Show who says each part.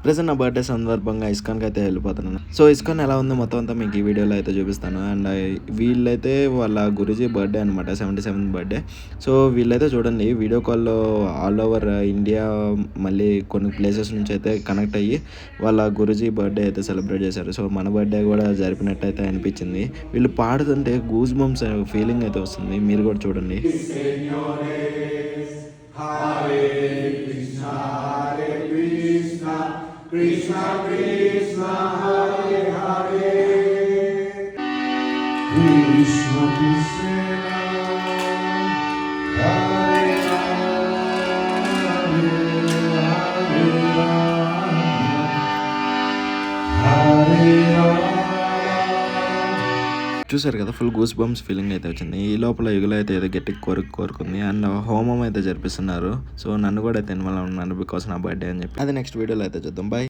Speaker 1: Present నా birthday సందర్భంగా ఇస్కాన్కి అయితే వెళ్ళిపోతున్నాను. సో ఇస్కాన్ ఎలా ఉందో మొత్తం అంతా మీకు ఈ వీడియోలో అయితే చూపిస్తాను. అండ్ వీళ్ళైతే వాళ్ళ గురూజీ బర్త్డే అనమాట, 77th బర్త్డే. సో వీళ్ళైతే చూడండి వీడియో కాల్లో ఆల్ ఓవర్ ఇండియా మళ్ళీ కొన్ని ప్లేసెస్ నుంచి అయితే కనెక్ట్ అయ్యి వాళ్ళ గురూజీ బర్త్డే అయితే సెలబ్రేట్ చేశారు. సో మన బర్త్డే కూడా జరిపినట్టు అయితే అనిపించింది. వీళ్ళు పాడుతుంటే గూస్ బంప్స్ ఫీలింగ్ అయితే వస్తుంది. మీరు కూడా చూడండి. Krishna Krishna Hare Hare Krishna Krishna Hare చూసారు కదా, ఫుల్ గూస్ బంప్స్ ఫీలింగ్ అయితే వచ్చింది. ఈ లోపల యుగలో అయితే ఏదో గట్టి కోరుకుంది అండ్ హోమం అయితే జరిపిస్తున్నారు. సో నన్ను కూడా అయితే ఇన్వాల్వ్ ఉన్నాను బికాస్ నా బర్త్డే అని చెప్పి. అది నెక్స్ట్ వీడియోలో అయితే చూద్దాం. బాయ్.